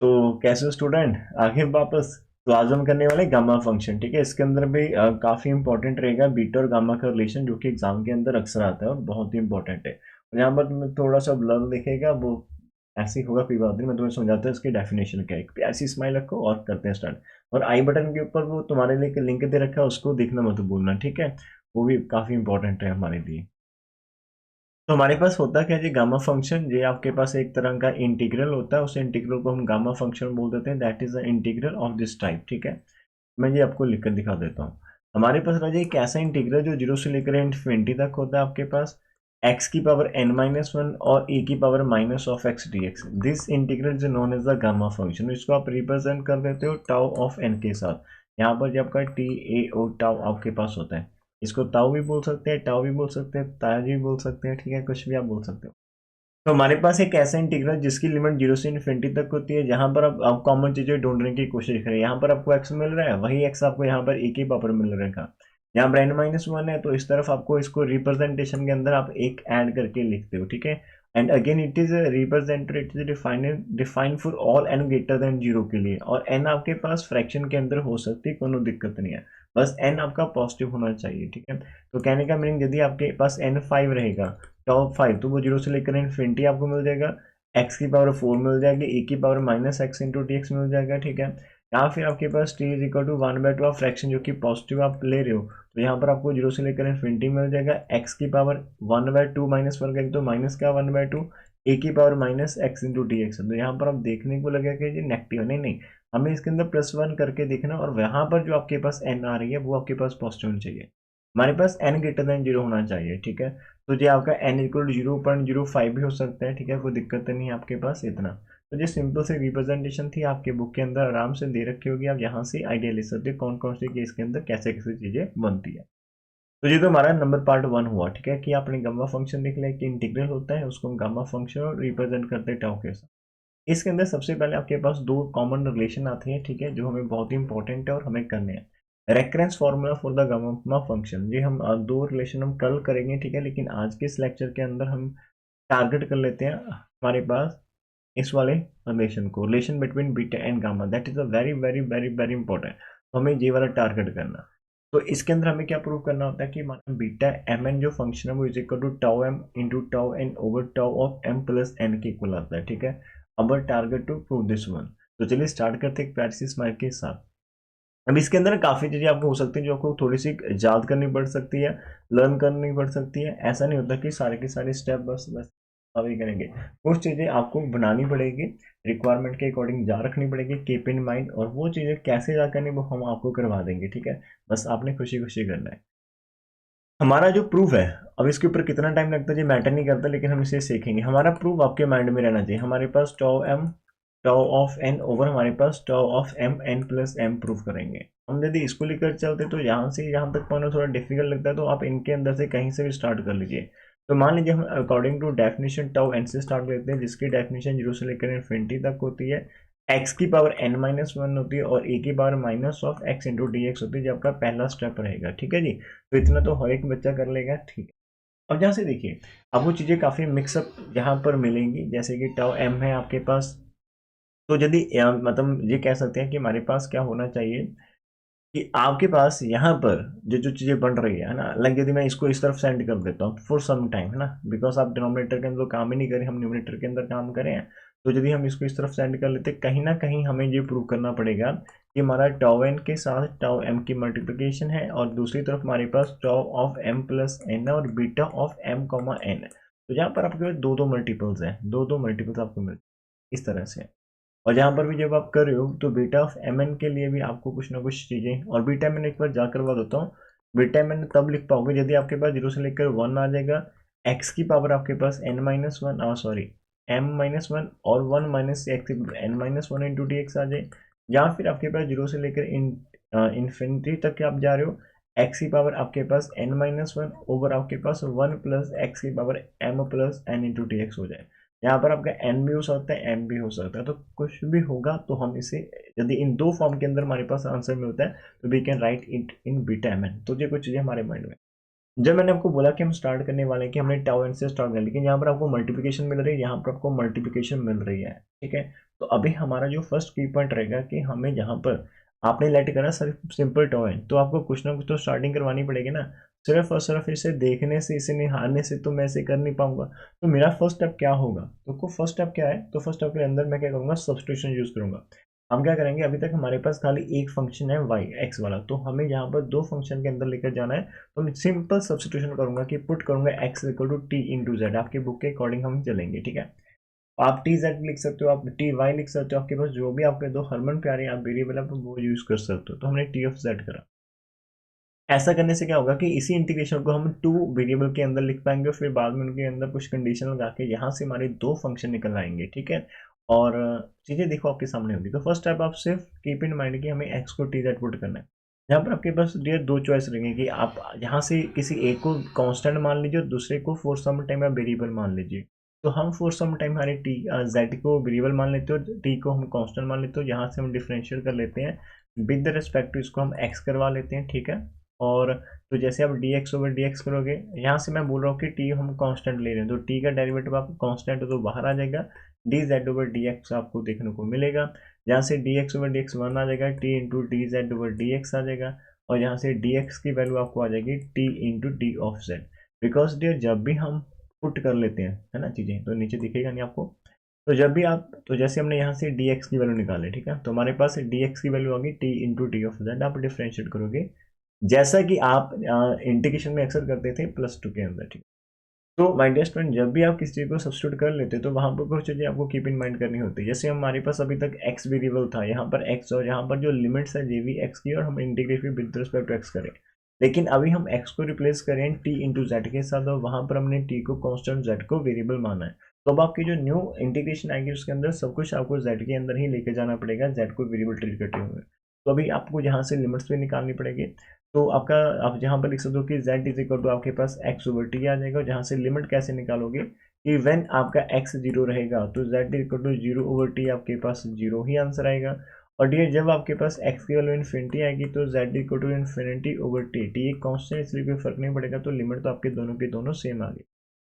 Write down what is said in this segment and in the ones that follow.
तो कैसे हो स्टूडेंट, आगे वापस। तो आज हम करने वाले गामा फंक्शन। ठीक है, इसके अंदर भी काफी इंपॉर्टेंट रहेगा बीटा और गामा का रिलेशन, जो कि एग्जाम के अंदर अक्सर आता है और बहुत ही इंपॉर्टेंट है। और यहाँ पर तुम्हें थोड़ा सा ब्लर दिखेगा, वो ऐसे ही होगा, कोई बात नहीं। मैं तुम्हें समझाता हूँ इसकी डेफिनेशन क्या है। एक प्यासी स्माइल रखो और करते हैं स्टार्ट। और आई बटन के ऊपर वो तुम्हारे लिए लिंक दे रखा है, उसको देखना मत भूलना, ठीक है। वो भी काफी इंपॉर्टेंट है हमारे लिए। तो हमारे पास होता क्या है जी, गामा फंक्शन। ये आपके पास एक तरह का इंटीग्रल होता है, उस इंटीग्रल को हम गामा फंक्शन बोल देते हैं। That is the integral of this type. ठीक है, मैं ये आपको लिखकर दिखा देता हूँ। हमारे पास राजा एक ऐसा इंटीग्रल जो जीरो से लेकर इन्फिनिटी तक होता है आपके पास, एक्स की पावर एन माइनस वन और ए की power minus of x d x. This integral is known as the gamma function. इसको आप रिप्रेजेंट कर देते हो टाउ ऑफ एन के साथ। यहाँ पर जो आपका टी ए ओ टाउ आपके पास होता है, इसको ताऊ भी बोल सकते हैं, टाउ भी बोल सकते हैं, ताज भी बोल सकते हैं, ठीक है, कुछ भी आप बोल सकते हो। तो हमारे पास एक ऐसा इंटीग्रल जिसकी लिमिट जीरो से इन्फिनिटी तक होती है, जहां पर आप कॉमन चीजें ढूंढने की कोशिश करें। यहाँ पर आपको एक्स मिल रहा है, वही एक्स आपको यहाँ पर एक ही पावर मिल रहेगा। यहाँ पर एन माइनस वन है, तो इस तरफ आपको इसको रिप्रेजेंटेशन के अंदर आप एक ऐड करके लिखते हो, ठीक है। And again it is represented, it is defined for all n greater than zero के लिए। और एन आपके पास फ्रैक्शन के अंदर हो सकती है, कोई दिक्कत नहीं है, बस एन आपका पॉजिटिव होना चाहिए, ठीक है। तो कहने का मीनिंग, यदि आपके पास एन फाइव रहेगा, टॉप फाइव, तो वो जीरो से लेकर इन्फिनिटी आपको मिल जाएगा। एक्स की पावर फोर मिल जाएगी, ए की power minus x into t x मिल जाएगा, ठीक है। यहाँ फिर आपके पास t is equal to one by two of fraction, जो कि पॉजिटिव आप ले रहे हो, तो यहाँ पर आपको जीरो से लेकर इन्फिनिटी मिल जाएगा। एक्स की power one by to minus one करेंगे तो माइनस का वन बाय टू, ए की power minus x into t x. तो यहाँ पर आप देखने को लगेगा कि ये नेगेटिव, नहीं नहीं, हमें इसके अंदर प्लस वन करके देखना, और यहाँ पर जो आपके पास एन आ रही है वो आपके पास पॉजिटिव होनी चाहिए। हमारे पास एन ग्रेटर देन जीरो होना चाहिए, ठीक है। तो ये आपका एन इक्वल टू 0.05 भी हो सकता है, ठीक है, कोई दिक्कत नहीं है आपके पास इतना। तो ये सिंपल सी रिप्रेजेंटेशन थी, आपके बुक के अंदर आराम से दे रखी होगी, आप यहाँ से आइडिया ले सकते हो कौन कौन से केस के अंदर कैसे कैसे चीजें बनती है। तो ये तो हमारा नंबर पार्ट वन हुआ, ठीक है, कि आपने गामा फंक्शन देख लिया कि इंटीग्रल होता है, उसको हम गामा फंक्शन और रिप्रेजेंट करते हैं टाउ के साथ। इसके अंदर सबसे पहले आपके पास दो कॉमन रिलेशन आती हैं, ठीक है, जो हमें बहुत ही इंपॉर्टेंट है और हमें करने हैं। Reference formula for the gamma function, ये हम दो रिलेशन हम कल करेंगे, ठीक है, लेकिन आज के इस लेक्चर के अंदर हम टारगेट कर लेते हैं हमारे पास इस वाले रिलेशन को, relation between beta and gamma. That is a very very very very important. तो हमें ये वाला टारगेट करना। तो इसके अंदर हमें क्या प्रूव करना होता है कि हमारा बीटा एम एन जो फंक्शन है वो is equal to tau m into tau n over tau of m plus n के इक्वल आता है, ठीक है। अब target to prove this one. तो चलिए स्टार्ट करते हैं एक प्यारी सी स्माइल के साथ। अब इसके अंदर काफी चीजें आपको हो सकती है जो आपको थोड़ी सी याद करनी पड़ सकती है, लर्न करनी पड़ सकती है। ऐसा नहीं होता कि सारे के सारे स्टेप बस बस अभी करेंगे। कुछ चीजें आपको बनानी पड़ेगी, रिक्वायरमेंट के अकॉर्डिंग जा रखनी पड़ेगी, कीप इन माइंड, और वो चीजें कैसे जा करनी वो हम आपको करवा देंगे, ठीक है। बस आपने खुशी खुशी करना है। हमारा जो प्रूफ है, अब इसके ऊपर कितना टाइम लगता है ये मैटर नहीं करता, लेकिन हम इसे सीखेंगे। हमारा प्रूफ आपके माइंड में रहना चाहिए। हमारे पास tau m tau of n over हमारे पास tau of m n plus m proof करेंगे। हम यदि इसको लेकर चलते तो यहाँ से यहाँ तक पहुंचना थोड़ा डिफिकल्ट लगता है, तो आप इनके अंदर से कहीं से भी स्टार्ट कर लीजिए। तो मान लीजिए हम according to definition tau n से स्टार्ट करते हैं, जिसकी डेफिनेशन जीरो से लेकर इन्फिनिटी तक होती है। एक्स की पावर एन माइनस वन होती है और ए की power minus of x into d x होती है, जो आपका पहला स्टेप रहेगा, ठीक है जी। तो इतना तो हर एक बच्चा कर लेगा, ठीक है। अब यहाँ से देखिए, आपको चीज़ें काफ़ी मिक्सअप यहाँ पर मिलेंगी, जैसे कि टाउ एम है आपके पास। तो यदि मतलब ये कह सकते हैं कि हमारे पास क्या होना चाहिए कि आपके पास यहाँ पर जो जो चीज़ें बन रही है ना, लाइक यदि मैं इसको इस तरफ सेंड कर देता हूँ फॉर सम टाइम, है ना, बिकॉज आप डिनोमिनेटर के अंदर काम ही नहीं करें, हम न्यूमिनेटर के अंदर काम करें हैं। तो यदि हम इसको इस तरफ सेंड कर लेते, कहीं ना कहीं हमें ये प्रूव करना पड़ेगा कि हमारा टाउ एन के साथ टाउ एम की मल्टीप्लिकेशन है, और दूसरी तरफ हमारे पास tau of m plus n है और beta of m comma n है। तो यहाँ पर आपके पास दो दो मल्टीपल्स हैं, दो दो मल्टीपल्स आपको मिल इस तरह से। और यहाँ पर भी जब आप कर रहे हो तो बीटा ऑफ एम एन के लिए भी आपको कुछ ना कुछ चीज़ें, और बीटा एम एन एक बार जा करवा देता हूँ। बीटा एम एन तब लिख पाओगे यदि आपके पास जीरो से लेकर वन आ जाएगा, एक्स की पावर आपके पास n minus one, sorry, m minus one और one minus x n minus one into d x आ जाए। या फिर आपके पास जीरो से लेकर इन्फिनिटी तक आप जा रहे हो, एक्स की पावर आपके पास एन माइनस वन ओवर आपके पास वन प्लस एक्स की power m plus n into d x हो जाए। यहाँ पर आपका एन भी हो सकता है, एम भी हो सकता है, तो कुछ भी होगा। तो हम इसे, यदि इन दो फॉर्म के अंदर हमारे पास आंसर मिलता है, तो we can write it in beta m n. तो ये कुछ चीज़ें हमारे माइंड में। जब मैंने आपको बोला कि हम स्टार्ट करने वाले हैं कि हमने टाउ एन से स्टार्ट किया, लेकिन यहाँ पर आपको मल्टीप्लिकेशन मिल रही है, यहाँ पर आपको मल्टीप्लिकेशन मिल रही है, ठीक है। तो अभी हमारा जो फर्स्ट की पॉइंट रहेगा कि हमें यहाँ पर आपने लेट करा सिर्फ सिंपल टाउ एन, तो आपको कुछ ना कुछ तो स्टार्टिंग करवानी पड़ेगी ना। सिर्फ और सिर्फ इसे देखने से, इसे निहारने से तो मैं इसे कर नहीं पाऊंगा। तो मेरा फर्स्ट स्टेप क्या होगा, तो फर्स्ट स्टेप क्या है, तो फर्स्ट स्टेप के अंदर मैं क्या करूँगा, सब्स्टिट्यूशन यूज करूंगा। हम क्या करेंगे, अभी तक हमारे पास खाली एक फंक्शन है वाई एक्स वाला, तो हमें यहाँ पर दो फंक्शन के अंदर लेकर जाना है। तो मैं सिंपल सब्स्टिट्यूशन करूंगा कि पुट करूंगा x equal to t into z, आपके बुक के अकॉर्डिंग हम चलेंगे, ठीक है। आप टी जेड लिख सकते हो, आप टी वाई लिख सकते हो, आपके पास जो भी आपके दो हरमन प्यारे आप वेरिएबल आप वो यूज कर सकते हो। तो हमने टी ऑफ जेड करा। ऐसा करने से क्या होगा कि इसी इंटीग्रेशन को हम टू वेरिएबल के अंदर लिख पाएंगे और फिर बाद में उनके अंदर कुछ कंडीशन लगा के यहाँ से हमारे दो फंक्शन निकल आएंगे, ठीक है। और चीज़ें देखो आपके सामने होगी। तो फर्स्ट स्टेप आप सिर्फ कीप इन माइंड कि हमें एक्स को टी जेड पुट करना है। यहाँ पर आपके पास डियर दो चॉइस रहेंगे कि आप यहाँ से किसी एक को कांस्टेंट मान लीजिए और दूसरे को फॉर सम टाइम आप वेरिएबल मान लीजिए। तो हम फॉर सम टाइम हमारे टी जेड को वेरिएबल मान लेते हो, टी को हम कांस्टेंट मान लेते हो, यहाँ से हम डिफरेंशिएट कर लेते हैं विद द रिस्पेक्ट टू, इसको हम एक्स करवा लेते हैं, ठीक है। और तो जैसे आप D x over d x करोगे, यहाँ से मैं बोल रहा हूँ कि टी हम कांस्टेंट ले रहे हैं, तो टी का डेरिवेटिव आप कांस्टेंट तो बाहर आ जाएगा, d z over d x आपको देखने को मिलेगा। यहाँ से d x over d x one आ जाएगा, t into d z over d x आ जाएगा। और यहाँ से डी एक्स की वैल्यू आपको आ जाएगी t into d of z. Because dear जब भी हम पुट कर लेते हैं, है ना, चीज़ें तो नीचे दिखेगा नहीं आपको। तो जब भी आप, तो जैसे हमने यहाँ से डी एक्स की वैल्यू निकाले, ठीक है, तो हमारे पास डी एक्स की वैल्यू आ गई T into d of Z. आप डिफ्रेंशिएट करोगे जैसा कि आप इंटीग्रेशन में अक्सर करते थे +2 के अंदर, ठीक। तो माय डियर स्टूडेंट, जब भी आप किसी चीज़ को सब्स्टिट्यूट कर लेते तो वहाँ पर कुछ चीज़ें आपको कीप इन माइंड करनी होती है। जैसे हमारे पास अभी तक एक्स वेरिएबल था, यहाँ पर एक्स, और यहाँ पर जो लिमिट्स है जे वी एक्स की, और हम इंटीग्रेट भी विद रिस्पेक्ट टू एक्स करें। लेकिन अभी हम एक्स को रिप्लेस करें टी इंटू जेड के साथ, और वहाँ पर हमने टी को कॉन्स्टेंट, जेड को वेरिएबल माना है। तो अब आपकी जो न्यू इंटीग्रेशन आएगी उसके अंदर सब कुछ आपको जेड के अंदर ही लेके जाना पड़ेगा, जेड को वेरिएबल ट्रीट करते हुए। तो अभी आपको यहाँ से लिमिट्स भी निकालनी पड़ेगी। तो आपका, आप यहाँ पर लिख सकते हो कि z इज इक्वल टू आपके पास x ओवर टी आ जाएगा। जहाँ से लिमिट कैसे निकालोगे कि व्हेन आपका x जीरो रहेगा तो z is equal to zero over t, आपके पास जीरो ही आंसर आएगा। और डी जब आपके पास x की वैल्यू इन्फिनिटी आएगी तो z is equal to infinity over t. T एक कॉन्स्टेंट, इसलिए कोई फर्क नहीं पड़ेगा, तो लिमिट तो आपके दोनों के दोनों सेम आ गई।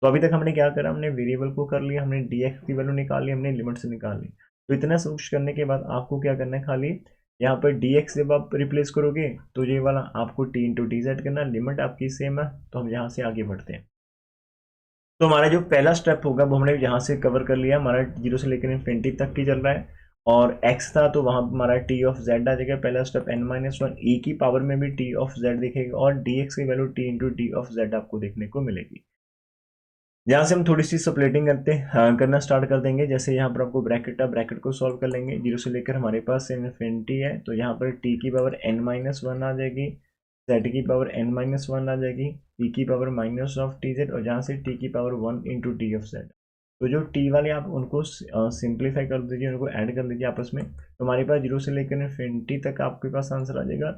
तो अभी तक हमने क्या करा, हमने वेरिएबल को कर लिया, हमने डी एक्स की वैल्यू निकाल ली, हमने लिमिट से निकाल ली। तो इतना सब कुछ करने के बाद आपको क्या करना है, खाली यहाँ पर डी एक्स जब आप रिप्लेस करोगे तो ये वाला आपको टी इंटू डी जेड करना, लिमिट आपकी सेम है। तो हम यहाँ से आगे बढ़ते हैं। तो हमारा जो पहला स्टेप होगा वो हमने यहाँ से कवर कर लिया, हमारा जीरो से लेकर इन्फिनिटी तक की चल रहा है। और x था तो वहाँ हमारा टी ऑफ जेड आ जाएगा, पहला स्टेप n-1 e की पावर में भी टी ऑफ जेड दिखेगा, और डी एक्स की value T into d of Z आपको देखने को मिलेगी। यहाँ से हम थोड़ी सी सप्लेटिंग करना स्टार्ट कर देंगे। जैसे यहाँ पर आपको ब्रैकेट है, ब्रैकेट को सॉल्व कर लेंगे, जीरो से लेकर हमारे पास इन्फिनिटी है, तो यहाँ पर t की पावर n-1 आ जाएगी, z की पावर n-1 आ जाएगी, e की power minus of T Z, और जहाँ से t की power 1 into d of Z. तो जो t वाले आप उनको सिंप्लीफाई कर दीजिए, उनको ऐड कर लीजिए आपस में, तो हमारे पास जीरो से लेकर इन्फिनिटी तक आपके पास आंसर आ जाएगा।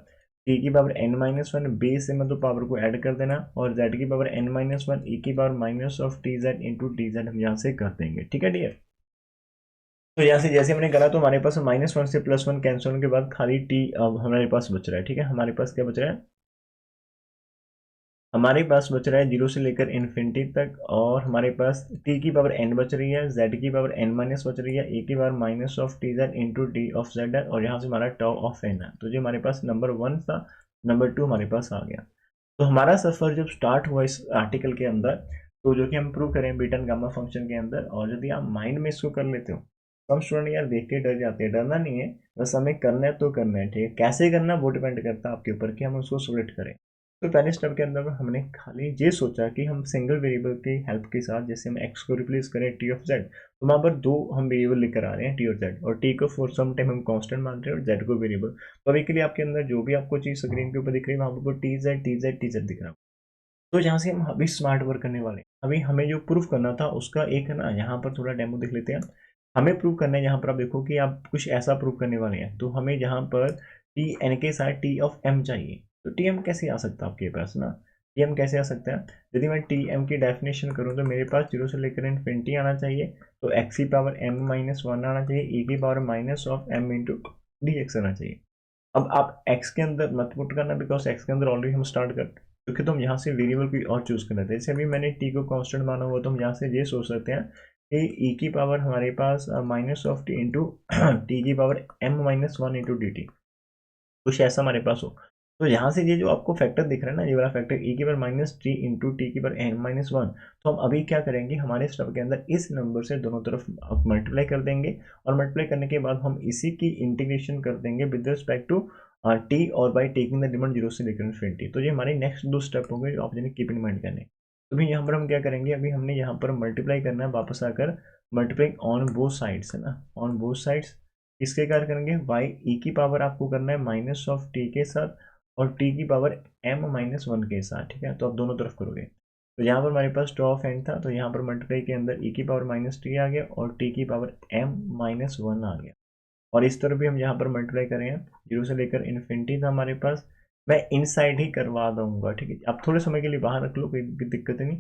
टी की पावर n-1 बेस से मतलब पावर को ऐड कर देना, और z की पावर n-1 e की power minus of T Z into d Z हम यहाँ से कर देंगे, ठीक है डियर। तो यहाँ से जैसे हमने करा तो हमारे पास -1 से +1 कैंसिल होने के बाद खाली टी अब हमारे पास बच रहा है, ठीक है। हमारे पास क्या बच रहा है, हमारे पास बच रहा है जीरो से लेकर इन्फिनिटी तक, और हमारे पास t की पावर n बच रही है, z की पावर n- बच रही है, e की power minus of T Z into d of Z है, और यहाँ से हमारा टाउ ऑफ n है। तो जो हमारे पास नंबर 1 था, नंबर 2 हमारे पास आ गया। तो हमारा सफ़र जब स्टार्ट हुआ इस आर्टिकल के अंदर, तो जो कि हम प्रूव करें बीटन गामा फंक्शन के अंदर, और यदि आप माइंड में इसको कर लेते हो तो हम स्टूडेंट यार देख के डर जाते हैं। डरना नहीं है, बस हमें करना है तो करना है, ठीक है। कैसे करना वो डिपेंड करता है आपके ऊपर कि हम उसको सॉल्व करें। तो पहले स्टेप के अंदर हमने खाली ये सोचा कि हम सिंगल वेरिएबल की हेल्प के साथ, जैसे हम एक्स को रिप्लेस करें टी ऑफ जेड, तो वहाँ पर दो हम वेरिएबल लेकर आ रहे हैं, टी और जेड, और टी को फॉर सम टाइम हम कांस्टेंट मान रहे हैं और जेड को वेरिएबल। तो अभी के लिए आपके अंदर जो भी आपको चीज़ स्क्रीन के ऊपर दिख रही है वहाँ पर टी जेड दिख रहा है। तो जहाँ से हम अभी स्मार्ट वर्क करने वाले हैं, अभी हमें जो प्रूफ करना था उसका एक है ना, यहाँ पर थोड़ा डेमो देख लेते हैं। हमें प्रूव करना है, यहाँ पर आप देखो कि आप कुछ ऐसा प्रूव करने वाले हैं, तो हमें यहाँ पर टी एन के साथ टी ऑफ एम चाहिए। तो टी एम कैसे आ सकता है आपके पास ना, टी एम कैसे आ सकता है, यदि मैं टी एम की डेफिनेशन करूँ तो मेरे पास जीरो से लेकर इन्फिनिटी आना चाहिए, तो एक्स की पावर m-1 आना चाहिए, e की power minus of m into d x आना चाहिए। अब आप x के अंदर मत पुट करना, बिकॉज x के अंदर ऑलरेडी हम स्टार्ट कर क्योंकि तुम यहाँ से वेरिएबल कोई और चूज कर लेते हैं। जैसे अभी मैंने टी को कांस्टेंट माना हुआ, तो हम यहाँ से ये सोच सकते हैं कि ई की पावर हमारे पास minus of t into t की power m minus one into d t, कुछ ऐसा हमारे पास हो। तो यहाँ से ये जो आपको फैक्टर दिख रहा है ना, ये वाला फैक्टर ई की power minus T into t की पावर एन माइनस वन, तो हम अभी क्या करेंगे, हमारे स्टेप के अंदर इस नंबर से दोनों तरफ मल्टीप्लाई कर देंगे, और मल्टीप्लाई करने के बाद हम इसी की इंटीग्रेशन कर देंगे विद रिस्पेक्ट टू टी, और by taking the limit zero से लेकर इन्फिनिटी। तो ये हमारे नेक्स्ट दो स्टेप होंगे जो आप जिन्हें कीप इन माइंड करने। तो अभी यहाँ पर हम क्या करेंगे, अभी हमने यहाँ पर मल्टीप्लाई करना है, वापस आकर मल्टीप्लाई ऑन बोथ साइड्स है ना, ऑन बोथ साइड्स। इसके क्या करेंगे, वाई ई की पावर आपको करना है माइनस ऑफ टी के साथ और टी की पावर m माइनस वन के साथ, ठीक है। तो आप दोनों तरफ करोगे, तो यहाँ पर हमारे पास टू ऑफ एन था, तो यहाँ पर मल्टीप्लाई के अंदर ई की पावर माइनस टी आ गया और टी की पावर m माइनस वन आ गया। और इस तरफ भी हम यहाँ पर मल्टीप्लाई करेंगे, जीरो से लेकर इन्फिनिटी था हमारे पास। मैं इनसाइड ही करवा दूंगा, ठीक है। अब थोड़े समय के लिए बाहर रख लो, कोई दिक्कत नहीं।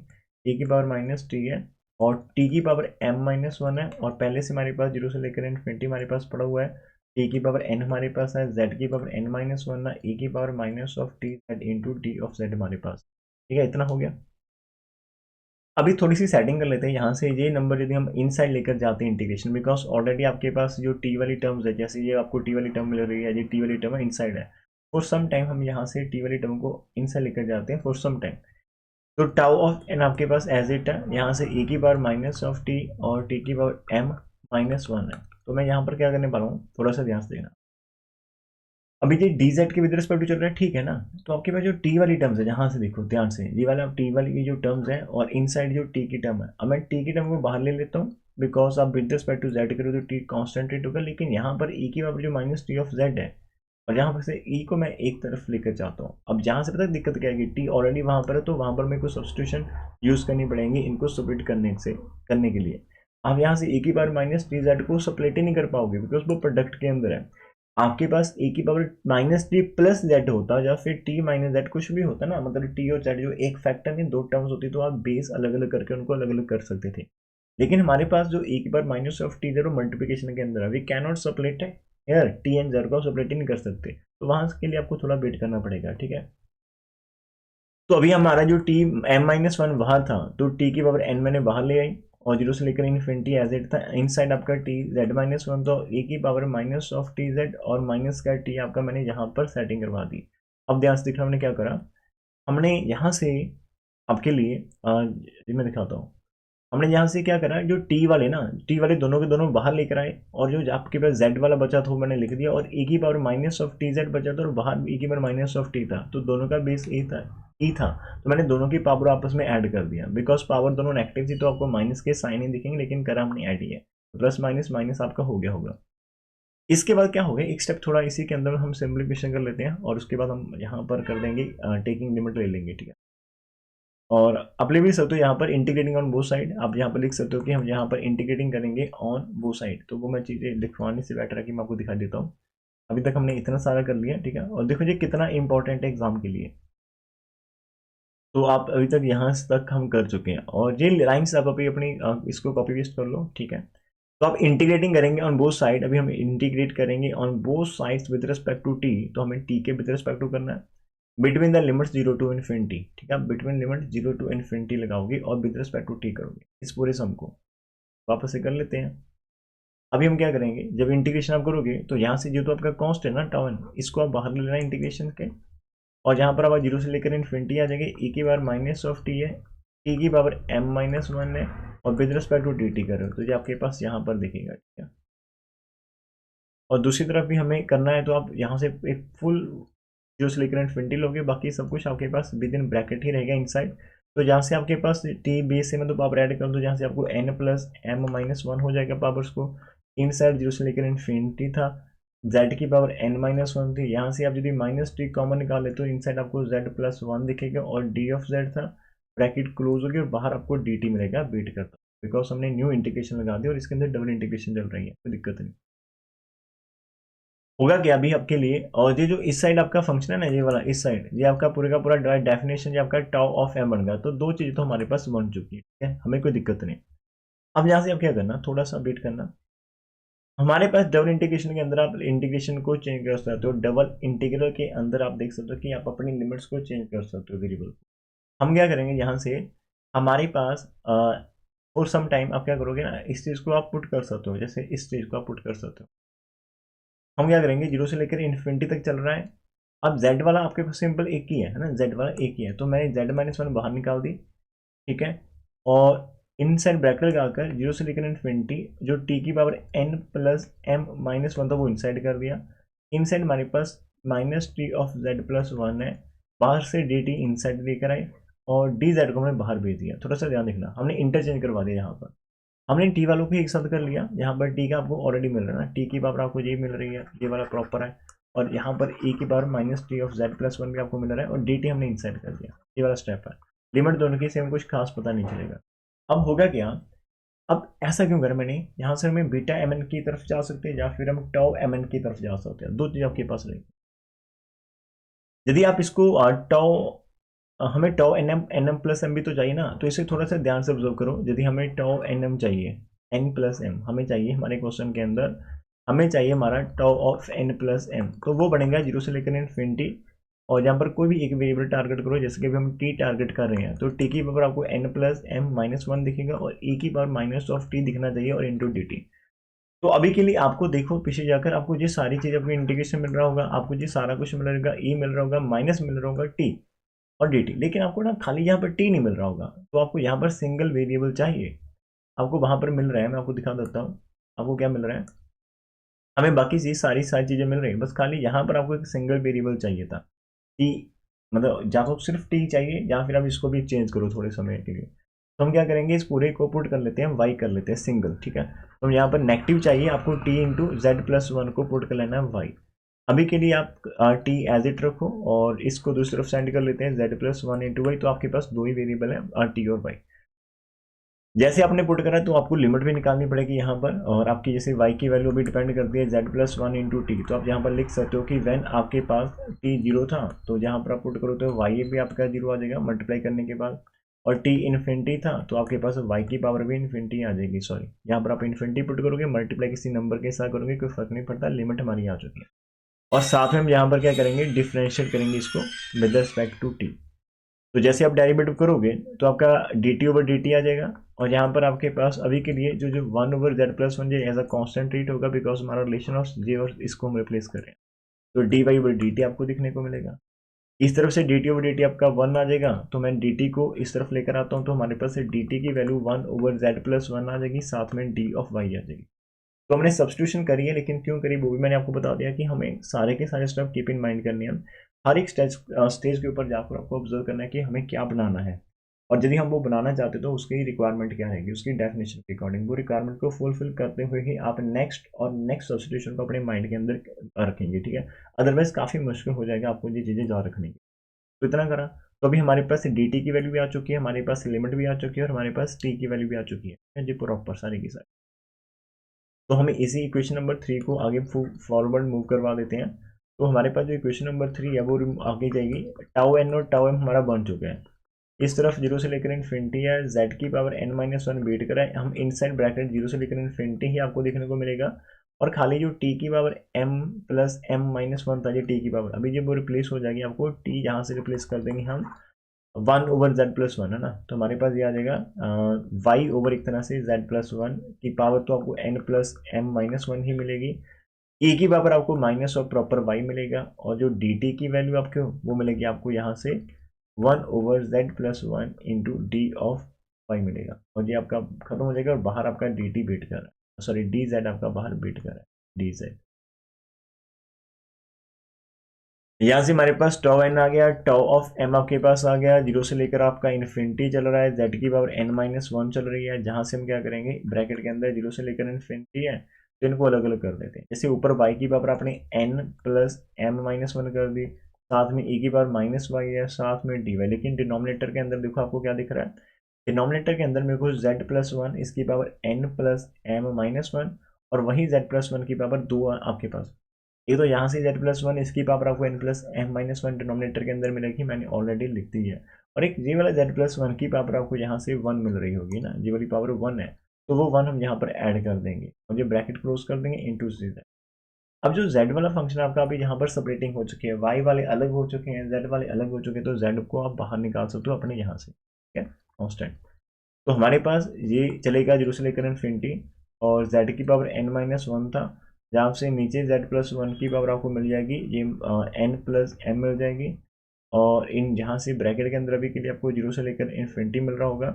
ए की पावर माइनस टी है और टी की पावर m माइनस वन है, और पहले से हमारे पास जीरो से लेकर इन्फिनिटी हमारे पास पड़ा हुआ है। टी की पावर n हमारे पास है, z की पावर n माइनस वन है, e की power minus of T Z into T of Z हमारे पास, ठीक है। इतना हो गया। अभी थोड़ी सी सेटिंग कर लेते हैं यहाँ से, ये नंबर यदि हम इनसाइड लेकर जाते हैं इंटीग्रेशन, बिकॉज ऑलरेडी आपके पास जो टी वाली टर्म्स है, जैसे ये आपको टी वाली टर्म मिल रही है, ये टी वाली टर्म इनसाइड है। फॉर सम टाइम हम यहाँ से टी वाली टर्म को इनसाइड लेकर जाते हैं फॉर सम टाइम। तो टाउ ऑफ एन आपके पास एज इट है, यहाँ से e की पावर माइनस ऑफ टी और t की पावर m माइनस वन है। तो मैं यहाँ पर क्या करने वाला हूँ, थोड़ा सा ध्यान से देखना। अभी ये डी जेड के विद रिस्पेक्ट टू चल रहा है, ठीक है ना। तो आपके पास जो टी वाली टर्म्स है, जहाँ से देखो ध्यान से, ये वाला टी वाली की जो टर्म्स है और इनसाइड जो टी की टर्म है, अब मैं टी की टर्म को बाहर ले लेता हूँ, बिकॉज आप विद रिस्पेक्ट टू जेड करो तो टी कॉन्स्टेंट रेट होगा, लेकिन यहाँ पर ई की पावर जो माइनस टी ऑफ जेड है, और यहाँ पर से ई को मैं एक तरफ लेकर चाहता हूँ। अब जहाँ से पता है दिक्कत क्या है, टी ऑलरेडी वहाँ पर है, तो वहाँ पर मेरे को सब्सटीट्यूशन यूज़ करनी पड़ेंगी इनको सेपरेट करने के लिए। आप यहाँ से ए की पावर माइनस टी जेड को सेपरेट ही नहीं कर पाओगे, बिकॉज वो प्रोडक्ट के अंदर है। आपके पास ए की power minus T plus Z होता, या फिर टी माइनस जेड कुछ भी होता ना, मतलब टी और जेड जो एक फैक्टर में दो टर्म्स होती, तो आप बेस अलग अलग करके उनको अलग अलग कर सकते थे। लेकिन हमारे पास जो ए की power minus of T Z multiplication के अंदर है, वी कैन नॉट सेपरेट है यार, टी एंड जेड को सेपरेट ही नहीं कर सकते, तो वहां के लिए आपको थोड़ा वेट करना पड़ेगा, ठीक है। तो अभी हमारा जो टी एम माइनस वन बाहर था, तो टी की पावर एन मैंने बाहर ले आई, और जीरो से लेकर इन्फिनिटी एज इट था। इनसाइड आपका टी जेड माइनस वन, तो ए की power minus of T Z और माइनस का टी आपका मैंने यहाँ पर सेटिंग करवा दी। अब ध्यान से देखना हमने क्या करा, हमने यहाँ से आपके लिए मैं दिखाता हूँ। हमने यहाँ से क्या करा, जो टी वाले ना, टी वाले दोनों के दोनों बाहर लेकर आए, और जो आपके पास जेड वाला बचा था वो मैंने लिख दिया, और ए की power minus of T Z बचा था और बाहर ए की पावर माइनस ऑफ टी था, तो दोनों का बेस ए था, ई था। तो मैंने दोनों की पावर आपस में ऐड कर दिया, बिकॉज पावर दोनों नेगेटिव थी, तो आपको माइनस के साइन ही दिखेंगे, लेकिन करा हमने ऐड ही है, प्लस माइनस माइनस आपका हो गया होगा। इसके बाद क्या हो गया, एक स्टेप थोड़ा इसी के अंदर हम सिंप्लीफिकेशन कर लेते हैं, और उसके बाद हम यहाँ पर कर देंगे टेकिंग लिमिट ले लेंगे, ठीक है। और आप लिख भी सकते हो यहाँ पर इंटीग्रेटिंग ऑन बोथ साइड, आप यहाँ पर लिख सकते हो कि हम यहाँ पर इंटीग्रेटिंग करेंगे ऑन बोथ साइड, तो वो मैं चीज़ें लिखवाने से बेटर है कि मैं आपको दिखा देता हूँ। अभी तक हमने इतना सारा कर लिया, ठीक है। और देखो ये कितना इंपॉर्टेंट है एग्जाम के लिए, तो आप अभी तक यहाँ तक हम कर चुके हैं, और ये लाइन्स आप अभी अपनी इसको कॉपी पेस्ट कर लो, ठीक है। तो आप इंटीग्रेटिंग करेंगे ऑन बोथ साइड, अभी हम इंटीग्रेट करेंगे on both sides with respect to t, तो हमें टी के विद रिस्पेक्ट टू करना है between the limits zero to infinity, ठीक है। Between limit zero to infinity लगाओगे और विद रिस्पेक्ट टू टी करोगे, इस पूरे सम को वापस से कर लेते हैं। अभी हम क्या करेंगे, जब इंटीग्रेशन आप करोगे तो यहाँ से जो तो आपका कॉस्ट है ना टाउन, इसको आप बाहर ले लेना इंटीग्रेशन के, और यहाँ पर आप जीरो से लेकर इन्फिनिटी आ जाएंगे, ई की पावर माइनस ऑफ टी है, टी की पावर एम माइनस वन है, और with respect to d t करो, तो ये आपके पास यहाँ पर दिखेगा, ठीक है। और दूसरी तरफ भी हमें करना है, तो आप यहाँ से एक फुल जो से लेकर इन्फिनिटी लोगे, बाकी सब कुछ आपके पास विद इन ब्रैकेट ही रहेगा इनसाइड। तो जहाँ से आपके पास टी बेस से मतलब आप ऐड कर दो, जहाँ से आपको n plus m minus one हो जाएगा पावर्स को, इनसाइड जीरो से लेकर इन्फिनिटी था, जेड की पावर एन माइनस वन थी, यहाँ से आप यदि माइनस टी कॉमन निकाले तो इनसाइड आपको जेड प्लस वन दिखेगा, और डी ऑफ जेड था, ब्रैकेट क्लोज होगी और बाहर आपको डी टी मिलेगा बीट करता, बिकॉज हमने न्यू इंटीग्रेशन लगा दी और इसके अंदर डबल इंटीग्रेशन चल रही है, कोई दिक्कत नहीं होगा क्या अभी आपके लिए। और ये जो इस साइड आपका फंक्शन है ना, ये वाला इस साइड, ये आपका पूरे का पूरा डेफिनेशन, ये आपका टाउ ऑफ एम बन गया, तो दो चीज़ें तो हमारे पास बन चुकी है, ठीक है, हमें कोई दिक्कत नहीं। अब यहाँ से अब क्या करना, थोड़ा सा वेट करना, हमारे पास डबल इंटीग्रेशन के अंदर आप इंटीग्रेशन को चेंज कर सकते हो। डबल इंटीग्रल के अंदर आप देख सकते हो कि आप अपनी लिमिट्स को चेंज कर सकते हो वेरिएबल को। हम क्या करेंगे यहाँ से, हमारे पास फॉर सम टाइम आप क्या करोगे ना, इस चीज़ को आप पुट कर सकते हो, जैसे इस चीज़ को आप पुट कर सकते हो। हम क्या करेंगे, जीरो से लेकर इन्फिनिटी तक चल रहा है। अब जेड वाला आपके पास सिंपल एक ही है ना, जेड वाला एक ही है, तो मैंने जेड माइनस वन बाहर निकाल दी, ठीक है। और इन साइड ब्रैकेट लगाकर जीरो से लेकर इन्फिनिटी, जो टी की power n plus m minus one था वो इनसाइड कर दिया। इन साइड हमारे पास minus t of z plus one है, बाहर से डी टी इन साइड लेकर आए और डी जेड को हमने बाहर भेज दिया। थोड़ा सा ध्यान देखना, हमने इंटरचेंज करवा दिया यहाँ पर। हमने टी वालों को एक साथ कर लिया, यहाँ पर टी का आपको ऑलरेडी मिल रहा है ना, टी की पावर आपको ये मिल रही है, ये वाला प्रॉपर है। और यहाँ पर ए की power minus t of z plus one भी आपको मिल रहा है, और डी टी हमने इनसाइड कर दिया, ये वाला स्टेप है। लिमिट दोनों की सेम, कुछ खास पता नहीं चलेगा। अब होगा क्या, अब ऐसा क्यों करें मैंने, यहाँ से हमें बीटा एम एन की तरफ जा सकते हैं या फिर हम टाउ एम एन की तरफ जा सकते हैं, दो चीज़ आपके पास रहेगी। यदि आप इसको टाउ, हमें tau n m plus m भी तो चाहिए ना, तो इसे थोड़ा सा ध्यान से ऑब्जर्व करो। यदि हमें टाउ एन एम चाहिए, एन प्लस एम हमें चाहिए हमारे क्वेश्चन के अंदर, हमें चाहिए हमारा tau of n plus m, तो वो बनेगा जीरो से लेकर इन्फिनिटी। और यहाँ पर कोई भी एक वेरिएबल टारगेट करो, जैसे कि अभी हम टी टारगेट कर रहे हैं, तो टी की पावर आपको n plus m minus one दिखेगा और ई की पावर माइनस ऑफ टी दिखना चाहिए और इंटू डी टी। तो अभी के लिए आपको देखो पीछे जाकर, आपको ये सारी चीज़ आपको इंटीग्रेशन मिल रहा होगा, आपको ये सारा कुछ मिल रहेगा, ई मिल रहा होगा, माइनस मिल रहा होगा टी और डी टी, लेकिन आपको ना खाली यहाँ पर टी नहीं मिल रहा होगा, तो आपको यहाँ पर सिंगल वेरिएबल चाहिए। आपको वहाँ पर मिल रहा है, मैं आपको दिखा देता हूँ आपको क्या मिल रहा है। हमें बाकी चीज़ सारी सारी चीज़ें मिल रही है, बस खाली यहाँ पर आपको एक सिंगल वेरिएबल चाहिए था, टी, मतलब या तो सिर्फ टी चाहिए या फिर आप इसको भी चेंज करो थोड़े समय के लिए। तो हम क्या करेंगे, इस पूरे को पुट कर लेते हैं, वाई कर लेते हैं सिंगल, ठीक है। तो यहाँ पर नेगेटिव चाहिए आपको, T into Z plus one को पुट कर लेना है वाई। अभी के लिए आप टी एज इट रखो और इसको दूसरी तरफ सेंड कर लेते हैं, z plus one into y, तो आपके पास दो ही वेरिएबल है, टी और वाई। जैसे आपने पुट करा तो आपको लिमिट भी निकालनी पड़ेगी यहाँ पर, और आपकी जैसे y की वैल्यू भी डिपेंड करती है Z plus one into T, तो आप यहाँ पर लिख सकते हो कि व्हेन आपके पास t जीरो था, तो जहाँ पर आप पुट करो तो y भी आपका जीरो आ जाएगा मल्टीप्लाई करने के बाद, और t इन्फिनिटी था तो आपके पास y की पावर भी इन्फिनिटी आ जाएगी, सॉरी यहाँ पर आप इन्फिनिटी पुट करोगे, मल्टीप्लाई किसी नंबर के साथ करोगे, कोई फर्क नहीं पड़ता, लिमिट हमारी आ चुकी है। और साथ में हम यहाँ पर क्या करेंगे, डिफ्रेंशिएट करेंगे इसको विद रिस्पेक्ट टू टी। तो जैसे आप डेरिवेटिव करोगे तो आपका d t over d t आ जाएगा, और यहाँ पर आपके पास अभी के लिए जो जो one over z plus one z as a constant treat होगा, बिकॉज हमारा रिलेशन ऑफ जे और इसको हम रिप्लेस कर रहे हैं, तो d y over d t आपको दिखने को मिलेगा। इस तरफ से d t over d t आपका वन आ जाएगा, तो मैं डी टी को इस तरफ लेकर आता हूँ, तो हमारे पास डी टी की value one over z plus one आ जाएगी, साथ में डी ऑफ वाई आ जाएगी। तो हमने सब्सटीट्यूशन करी है, लेकिन क्यों करी वो भी मैंने आपको बता दिया कि हमें सारे के सारे स्टेप कीप इन माइंड करने हैं। हर एक स्टेज के ऊपर जाकर आपको ऑब्जर्व करना है कि हमें क्या बनाना है, और यदि हम वो बनाना चाहते हैं तो उसकी रिक्वायरमेंट क्या रहेगी, उसकी डेफिनेशन के अकॉर्डिंग वो रिक्वायरमेंट को फुलफिल करते हुए ही आप नेक्स्ट और नेक्स्ट सब्सटीट्यूशन को अपने माइंड के अंदर रखेंगे, ठीक है। अदरवाइज काफ़ी मुश्किल हो जाएगा आपको ये चीज़ें याद रखने की। तो इतना करा, तो अभी हमारे पास डी टी की वैल्यू भी आ चुकी है, हमारे पास लिमिट भी आ चुकी है, और हमारे पास टी की वैल्यू भी आ चुकी है जी प्रॉपर सारी की सारी। तो हमें इसी इक्वेशन नंबर थ्री को आगे फॉरवर्ड मूव करवा देते हैं। तो हमारे पास जो इक्वेशन नंबर थ्री है वो आगे जाएगी, टाउ एन और टाउ एम हमारा बन चुका है, इस तरफ जीरो से लेकर इन्फिनिटी है, जेड की power n minus one wait करा है, हम इनसाइड ब्रैकेट जीरो से लेकर इन्फिनिटी ही आपको देखने को मिलेगा, और खाली जो टी की power m plus m minus one था, ये टी की पावर अभी जब वो रिप्लेस हो जाएगी, आपको टी यहाँ से रिप्लेस कर देंगे हम one over z plus one, है ना, तो हमारे पास ये आ जाएगा वाई ओवर एक तरह से जेड प्लस वन की पावर, तो आपको n plus m minus one ही मिलेगी, ए की पावर आपको माइनस और प्रॉपर वाई मिलेगा, और जो डी टी की वैल्यू आपको वो मिलेगी आपको यहाँ से one over z plus one into d of y मिलेगा, और ये आपका खत्म हो जाएगा, और बाहर आपका डी टी बीट कर रहा है, सॉरी डी जेड आपका बाहर बीट कर रहा है, डी जेड। यहाँ से हमारे पास टॉ एन आ गया, टॉ ऑफ एम आपके पास आ गया, जीरो से लेकर आपका इन्फिनिटी चल रहा है, जेड की पावर एन माइनस वन चल रही है, जहाँ से हम क्या करेंगे, ब्रैकेट के अंदर जीरो से लेकर इन्फिनिटी है, तो इनको अलग अलग कर देते हैं। जैसे ऊपर वाई की पावर आपने n plus m minus one कर दी, साथ में ई की पावर माइनस वाई है, साथ में डी वाई, लेकिन डिनोमिनेटर के अंदर देखो आपको क्या दिख रहा है, डिनोमिनेटर के अंदर मेरे को जेड प्लस वन, इसकी power n plus m minus one, और वही जेड प्लस वन की पावर दो आपके पास, ये तो यहाँ से जेड प्लस वन, इसकी पावर आपको n plus m minus one denominator के अंदर मिलेगी, मैंने ऑलरेडी लिख दी है, और एक जी वाला जेड प्लस वन की पावर आपको यहाँ से वन मिल रही होगी ना, जी वाली पावर वन है, तो वो 1 हम यहाँ पर ऐड कर देंगे और ये ब्रैकेट क्लोज कर देंगे इनटू z। अब जो z वाला फंक्शन आपका अभी यहाँ पर सेपरेटिंग हो चुकी है, y वाले अलग हो चुके हैं, z वाले अलग हो चुके हैं, तो z को आप बाहर निकाल सकते हो अपने यहाँ से, ठीक है, कांस्टेंट। तो हमारे पास ये चलेगा 0 से लेकर इन्फिनिटी, और z की पावर n-1 था, जहाँ से नीचे z+1 की पावर आपको मिल जाएगी, ये n+m मिल जाएगी। और इन जहाँ से ब्रैकेट के अंदर अभी के लिए आपको 0 से लेकर इन्फिनिटी मिल रहा होगा,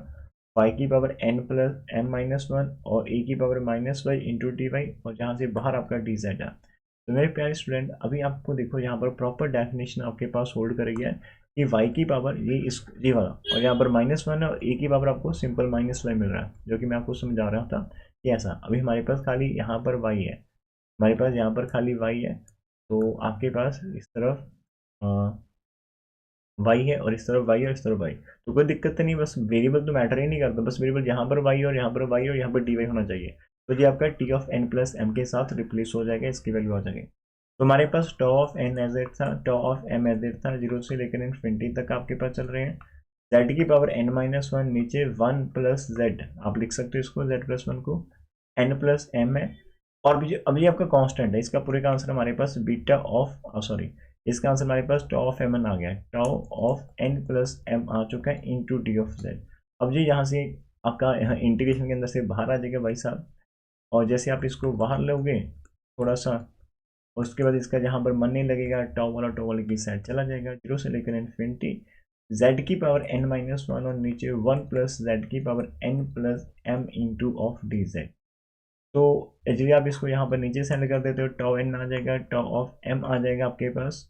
y की पावर n+m-1 और e की पावर -y इंटू dy, और जहाँ से बाहर आपका dz है। तो मेरे प्यारे स्टूडेंट, अभी आपको देखो यहाँ पर प्रॉपर डेफिनेशन आपके पास होल्ड कर गया है कि y की पावर ये वाला, और यहाँ पर -1 है, और e की पावर आपको सिंपल -y मिल रहा है, जो कि मैं आपको समझा रहा था कि ऐसा। अभी हमारे पास खाली यहाँ पर y है, हमारे पास यहाँ पर खाली y है, तो आपके पास इस तरफ y है, और इस तरफ y और इस तरफ y, तो कोई दिक्कत तो नहीं, बस वेरिएबल तो मैटर ही नहीं करता, बस वेरिएबल यहाँ पर y और यहाँ पर y और यहाँ पर dy होना चाहिए। तो ये आपका t of n plus m के साथ रिप्लेस हो जाएगा, इसकी वैल्यू आ जाएगी। तो हमारे पास टॉ ऑफ n एज इट था, टॉ ऑफ m एज इट था, 0 से लेकर इन्फिनिटी तक आपके पास चल रहे हैं। z की पावर n-1 नीचे 1 प्लस z, आप लिख सकते हो इसको z+1 को, n+m है। और अभी आपका कांस्टेंट है, इसका पूरे का आंसर हमारे पास बीटा ऑफ सॉरी, इसका आंसर हमारे पास टॉ ऑफ एम एन आ गया है, टॉ ऑफ n+m आ चुका है इंटू डी ऑफ z। अब जी यहाँ से आपका यहाँ इंटीग्रेशन के अंदर से बाहर आ जाएगा भाई साहब, और जैसे आप इसको बाहर लोगे थोड़ा सा, उसके बाद इसका जहाँ पर मन नहीं लगेगा, टॉ वाले की साइड चला जाएगा, 0 से लेकर इन्फिनिटी, z की पावर n-1 और नीचे 1 प्लस z की power n+m into of D Z. तो यदि आप इसको यहाँ पर नीचे सेंड कर देते हो, टॉ एन आ जाएगा, टॉ ऑफ एम आ जाएगा आपके पास,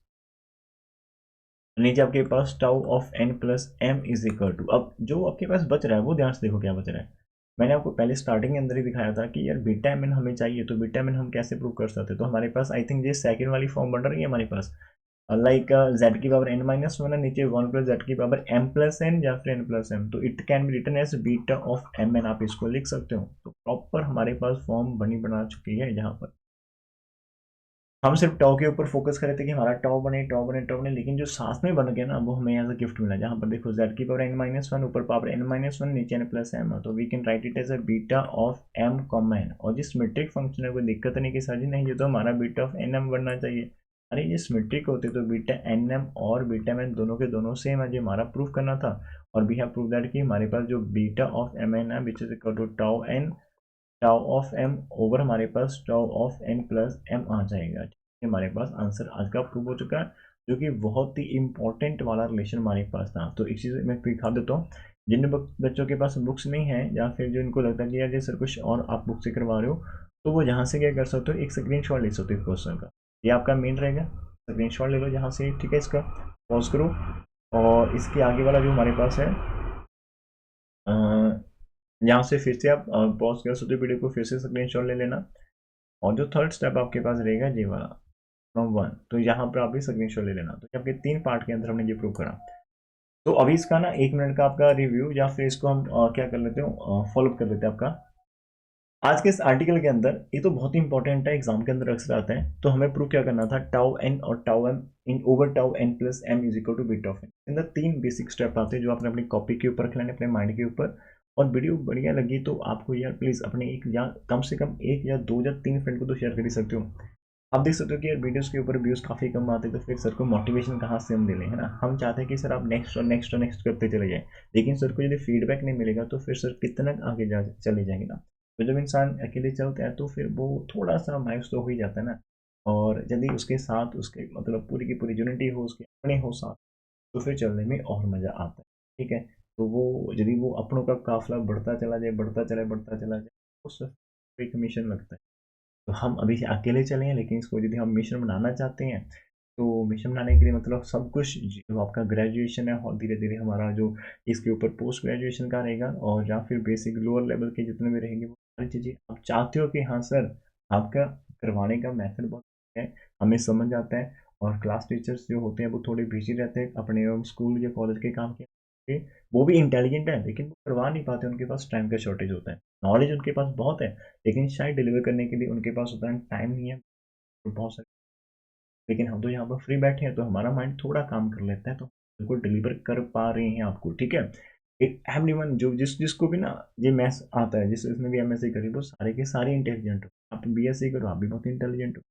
नीचे आपके पास tau of n+m is equal to, अब जो आपके पास बच रहा है वो ध्यान से देखो क्या बच रहा है। मैंने आपको पहले स्टार्टिंग के अंदर ही दिखाया था कि यार बीटा एम एन हमें चाहिए, तो बीटा एम एन हम कैसे प्रूव कर सकते हैं, तो हमारे पास आई थिंक ये सेकंड वाली फॉर्म बन रही है हमारे पास, लाइक z की पावर n-1 है, नीचे 1 प्लस z की पावर m+n या फिर n+m, तो it can be written as beta of m n, आप इसको लिख सकते हो। तो प्रॉपर हमारे पास फॉर्म बना चुकी है, जहाँ पर हम सिर्फ टॉ के ऊपर फोकस कर रहे थे कि हमारा टॉ बने टॉ बने टॉ बने, लेकिन जो साथ में बन गया ना वो हमें एज अ गिफ्ट मिला, जहाँ पर देखो z की पावर n-1 ऊपर पावर n-1 नीचे n+m, तो we can write it as a beta of m comma n। और जिस सिमेट्रिक फंक्शन है कोई दिक्कत नहीं कि सर जी नहीं ये तो हमारा बीटा ऑफ nm बनना चाहिए, अरे ये सिमेट्रिक होते तो बीटा nm और बीटा m दोनों के दोनों सेम है, ये हमारा प्रूफ करना था। और वी हैव प्रूव दैट कि हमारे पास जो बीटा ऑफ mn है which is equal to tau n, tau of m over हमारे पास टाउ ऑफ n+m आ जाएगा। हमारे पास आंसर आज का प्रूव हो चुका है, जो कि बहुत ही इंपॉर्टेंट वाला रिलेशन हमारे पास था। तो एक चीज़ मैं दिखा देता हूँ, जिन बच्चों के पास बुक्स नहीं है या फिर जो इनको लगता है कि यार ये सर कुछ और आप बुक से करवा रहे हो, तो वो यहाँ से क्या कर सकते हो, एक स्क्रीनशॉट ले सकते हो क्वेश्चन का, ये आपका मेन रहेगा, स्क्रीनशॉट ले लो यहाँ से, ठीक है, इसका पॉज करो, और इसके आगे वाला जो हमारे पास है यहाँ से फिर से आप पॉज कर सकते हो वीडियो को, फिर से स्क्रीनशॉट ले लेना, और जो थर्ड स्टेप आपके पास रहेगा ये वाला फ्रॉम 1, तो यहाँ पर आप भी स्क्रीनशॉट ले लेना। तो आपके 3 पार्ट के अंदर हमने ये प्रूव करा। तो अभी इसका ना 1 मिनट का आपका रिव्यू, या फिर इसको हम क्या कर लेते हो, फॉलो कर लेते हैं आपका आज के इस आर्टिकल के अंदर। ये तो बहुत ही इंपॉर्टेंट है, एग्जाम के अंदर अक्सर आता है, तो हमें प्रूव क्या करना था, टाउ एन और tau m in over tau n+m is equal to beta of n. अंदर 3 बेसिक स्टेप आते हैं जो आपने अपनी कॉपी के ऊपर रख लेने, अपने माइंड के ऊपर। और वीडियो बढ़िया लगी तो आपको यार प्लीज़ अपने एक या कम से कम 1 या 2 या 3 फ्रेंड को तो शेयर कर ही सकते हो। आप देख सकते हो कि यार वीडियोस के ऊपर व्यूज़ काफ़ी कम आते हैं, तो फिर सर को मोटिवेशन कहाँ से हम दे लें, है ना। हम चाहते हैं कि सर आप नेक्स्ट और नेक्स्ट और नेक्स्ट करते चले जाएं, लेकिन सर को यदि फीडबैक नहीं मिलेगा तो फिर सर कितना आगे जा चले जाएंगे ना। तो जब इंसान अकेले चलता है तो फिर वो थोड़ा सा मायूस तो हो ही जाता है ना। और यदि उसके साथ उसके मतलब पूरी की पूरी यूनिटी हो, उसके अपने हो साथ, तो फिर चलने में और मज़ा आता है, ठीक है। तो वो यदि वो अपनों का काफिला बढ़ता चला जाए, बढ़ता चला जाए, तो सर एक मिशन लगता है। तो हम अभी अकेले चले हैं, लेकिन इसको यदि हम मिशन बनाना चाहते हैं, तो मिशन बनाने के लिए मतलब सब कुछ जो आपका ग्रेजुएशन है, और धीरे धीरे हमारा जो इसके ऊपर पोस्ट ग्रेजुएशन का रहेगा, और या फिर बेसिक लोअर लेवल के जितने भी रहेंगे वो सारी चीज़ें आप चाहते हो कि हाँ सर आपका करवाने का मेथड बहुत है, हमें समझ आता है। और क्लास टीचर्स जो होते हैं वो थोड़े बिजी रहते हैं अपने स्कूल या कॉलेज के काम के, वो भी इंटेलिजेंट है लेकिन वो करवा नहीं पाते, उनके पास टाइम का शॉर्टेज होता है। नॉलेज उनके पास बहुत है, लेकिन शायद डिलीवर करने के लिए उनके पास उतना टाइम नहीं है, तो बहुत सारे। लेकिन हम तो यहाँ पर फ्री बैठे हैं, तो हमारा माइंड थोड़ा काम कर लेता है, तो बिल्कुल डिलीवर कर पा रहे हैं आपको, ठीक है। एवरीवन जो जिसको भी ना ये मैथ्स आता है, जिसने भी एमएससी करी, वो सारे के सारे इंटेलिजेंट हो। आप बीएससी करो, आप भी बहुत इंटेलिजेंट हो।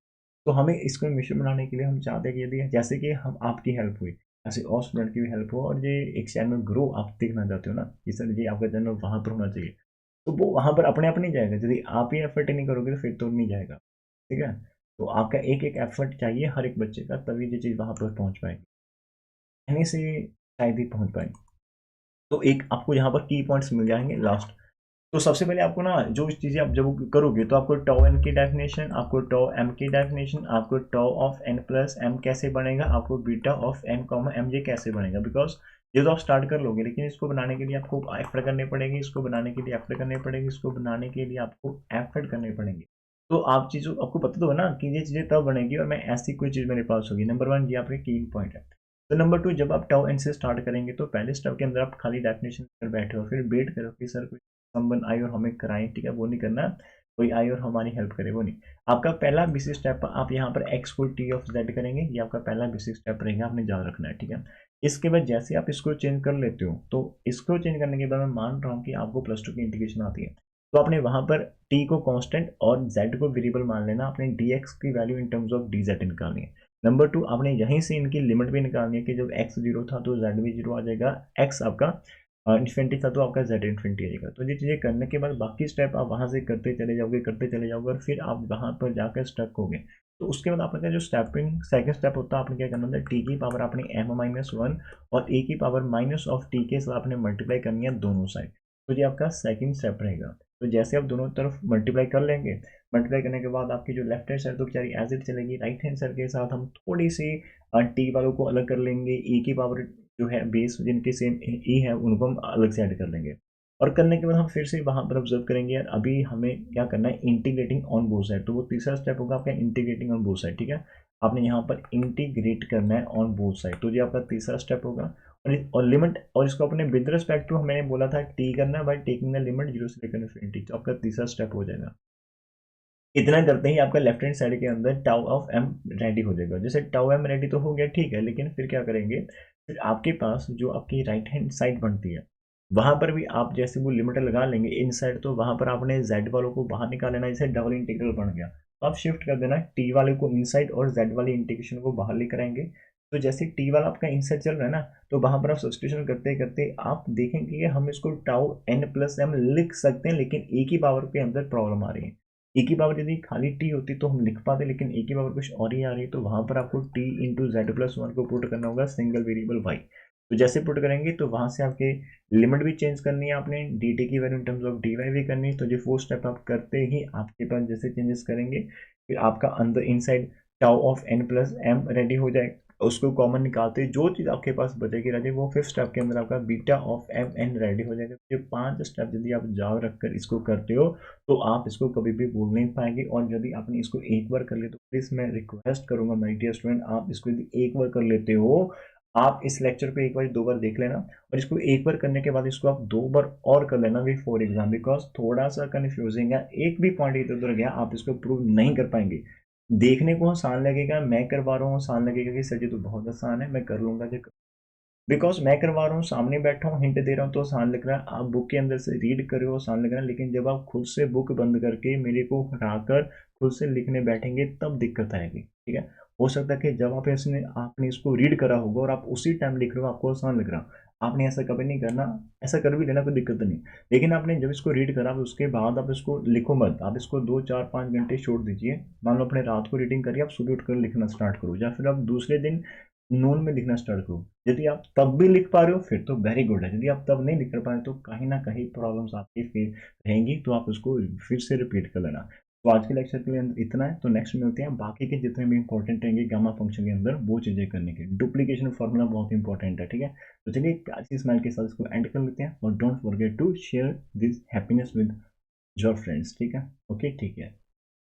तो हमें इसको मिशन बनाने के लिए हम चाहते हैं कि यदि जैसे कि हम आपकी हेल्प हुई, ऐसे और स्टूडेंट की भी हेल्प हो, और ये एक चैनल में ग्रो आप देखना चाहते हो ना कि सर जी आपका चैनल वहाँ पर होना चाहिए, तो वो वहाँ पर अपने आप नहीं जाएगा। यदि आप ही एफर्ट नहीं करोगे तो फिर तो नहीं जाएगा। ठीक है, तो आपका एक एक एफर्ट चाहिए हर एक बच्चे का, तभी ये चीज़ वहाँ पर पहुँच पाएगी। कहने से शायद ही पहुँच पाएगी। तो एक आपको यहाँ पर की पॉइंट्स मिल जाएंगे लास्ट। तो सबसे पहले आपको ना जो चीज़ें आप जब करोगे, तो आपको टॉ एन की डेफिनेशन, आपको टॉ एम की डेफिनेशन, आपको tau of n plus m कैसे बनेगा, आपको beta of n comma m ये कैसे बनेगा। बिकॉज ये तो आप स्टार्ट कर लोगे, लेकिन इसको बनाने के लिए आपको एफर्ट करने पड़ेगी, इसको बनाने के लिए एफर्ट करने पड़ेगी, इसको बनाने के लिए आपको एफर्ट करने पड़ेंगे। तो आप चीज़ों आपको पता तो है ना कि ये चीज़ें तब बनेगी और मैं ऐसी कोई चीज़ मेरे पास होगी। नंबर वन, ये आपके की पॉइंट है। तो नंबर टू, जब आप टाउ एन से स्टार्ट करेंगे तो पहले स्टेप के अंदर आप खाली डेफिनेशन कर बैठे हो, फिर वेट करो कि सर कोई समवन आए और हमें कराएं। ठीक है, वो नहीं करना, कोई आए और हमारी हेल्प करे, वो नहीं। आपका पहला बेसिक स्टेप, आप यहाँ पर एक्स को टी ऑफ जेड करेंगे, ये आपका पहला बेसिक स्टेप रहेगा, आपने याद रखना है। ठीक है, इसके बाद जैसे आप इसको चेंज कर लेते हो, तो इसको चेंज करने के बाद मैं मान रहा हूँ कि आपको प्लस टू की इंटीग्रेशन आती है, तो आपने वहां पर टी को कांस्टेंट और जेड को वेरिएबल मान लेना, आपने डी एक्स की value in terms of D Z निकालनी है। नंबर टू, आपने यहीं से इनकी लिमिट भी निकालनी है कि जब एक्स जीरो था तो जेड भी जीरो आ जाएगा, एक्स आपका इन्फिनिटी था तो आपका जेड इन्फिनिटी आ जाएगा। तो ये चीज़ें करने के बाद बाकी स्टेप आप वहाँ से करते चले जाओगे, करते चले जाओगे, और फिर आप वहाँ पर जाकर स्टक होगे। तो उसके बाद आपका जो स्टेपिंग सेकंड स्टेप होता है, आपने क्या करना होता है, टी की पावर आपने एम माइनस वन और ए की पावर माइनस ऑफ टी के साथ आपने मल्टीप्लाई करनी है दोनों साइड। तो ये आपका सेकंड स्टेप रहेगा। तो जैसे आप दोनों तरफ मल्टीप्लाई कर लेंगे, मल्टीप्लाई करने के बाद आपकी जो लेफ्ट हैंड साइड तो बेचारी एज इट चलेगी, राइट हैंड साइड के साथ हम थोड़ी सी टी वालों को अलग कर लेंगे, ई की पावर जो है बेस जिनके सेम ई है उनको हम अलग से ऐड कर लेंगे। और करने के बाद हम फिर से वहाँ पर ऑब्जर्व करेंगे यार अभी हमें क्या करना है, इंटीग्रेटिंग ऑन बोथ साइड। तो वो तीसरा स्टेप होगा आपका इंटीग्रेटिंग ऑन बोथ साइड। ठीक है, आपने यहाँ पर इंटीग्रेट करना है ऑन बोथ साइड, तो ये आपका तीसरा स्टेप होगा। और लिमिट, और इसको अपने विद रिस्पेक्ट टू मैंने बोला था टी करना by taking the limit zero से लेकर इन्फिनिटी, तो आपका तीसरा स्टेप हो जाएगा। इतना करते ही आपका लेफ्ट हैंड साइड के अंदर टाउ ऑफ एम रेडी हो जाएगा। जैसे टाउ एम रेडी तो हो गया, ठीक है, लेकिन फिर क्या करेंगे, फिर आपके पास जो आपकी राइट हैंड साइड बनती है, वहां पर भी आप जैसे वो लिमिट लगा लेंगे इन साइड, तो वहां पर आपने जेड वालों को बाहर निकाल लेना, जैसे डबल इंटीग्रल बन गया, तो आप शिफ्ट कर देना टी वाले को इन साइड और जेड वाली इंटीग्रेशन को बाहर लेकर आएंगे। तो जैसे टी वाला आपका इन साइड चल रहा है ना, तो वहां पर आप सब्सटीट्यूशन करते करते आप देखेंगे कि हम इसको टाउ एन प्लस एम लिख सकते हैं, लेकिन ए की पावर के अंदर प्रॉब्लम आ रही है। ए की पावर यदि खाली टी होती तो हम लिख पाते, लेकिन ए की पावर कुछ और ही आ रही है, तो वहां पर आपको T into Z plus one को पुट करना होगा सिंगल वेरिएबल वाई। तो जैसे पुट करेंगे तो वहां से आपके लिमिट भी चेंज करनी है, आपने डी टी की value in terms of d y भी करनी है। तो ये फोर स्टेप आप करते ही आपके पास जैसे चेंजेस करेंगे, फिर आपका अंदर inside tau of n plus m ready हो जाएगा। उसको कॉमन निकालते जो चीज़ आपके पास बचेगी रहती है, वो फिफ्थ स्टेप के अंदर आपका beta of m n ready हो जाएगा। ये पांच स्टेप यदि आप याद रखकर इसको करते हो, तो आप इसको कभी भी भूल नहीं पाएंगे। और यदि आपने इसको एक बार कर लिया तो प्लीज़ मैं रिक्वेस्ट करूंगा माय डियर स्टूडेंट, आप इसको यदि एक बार कर लेते हो, आप इस लेक्चर को एक बार दो बार देख लेना, और इसको एक बार करने के बाद इसको आप दो बार और कर लेना बिफोर एग्जाम, बिकॉज थोड़ा सा कन्फ्यूजिंग है, एक भी पॉइंट इधर उधर गया आप इसको प्रूव नहीं कर पाएंगे। देखने को आसान लगेगा, मैं करवा रहा हूँ आसान लगेगा कि सर जी तो बहुत आसान है, मैं कर लूंगा जी, बिकॉज मैं करवा रहा हूँ, सामने बैठा हूँ, हिंट दे रहा हूँ तो आसान लग रहा है, आप बुक के अंदर से रीड कर रहे हो आसान लग रहा है, लेकिन जब आप खुद से बुक बंद करके मेरे को हटाकर खुद से लिखने बैठेंगे तब दिक्कत आएगी। ठीक है, हो सकता है कि जब आपने इसको रीड करा होगा और आप उसी टाइम लिख रहे हो आपको आसान लग रहा, आपने ऐसा कभी नहीं करना। ऐसा कर भी लेना कोई दिक्कत नहीं, लेकिन आपने जब इसको रीड करा उसके बाद आप इसको लिखो मत, आप इसको 2 4 5 घंटे छोड़ दीजिए। मान लो अपने रात को रीडिंग करिए, आप सुबह उठकर लिखना स्टार्ट करो, या फिर आप दूसरे दिन नून में लिखना स्टार्ट करो। यदि आप तब भी लिख पा रहे हो फिर तो वेरी गुड है, यदि आप तब नहीं लिख पा रहे तो कहीं ना कहीं प्रॉब्लम्स आपकी फिर रहेंगी, तो आप उसको फिर से रिपीट कर लेना। तो आज के लेक्चर के लिए इतना है, तो नेक्स्ट मिलते हैं बाकी के जितने भी इंपॉर्टेंट रहेंगे गामा फंक्शन के अंदर वो चीज़ें करने के। डुप्लीकेशन फॉर्मूला बहुत इंपॉर्टेंट है, ठीक है। तो चलिए प्यार सी स्माइल के साथ इसको एंड कर लेते हैं, और don't forget to share this happiness with your friends, ठीक है। ओके, ठीक है।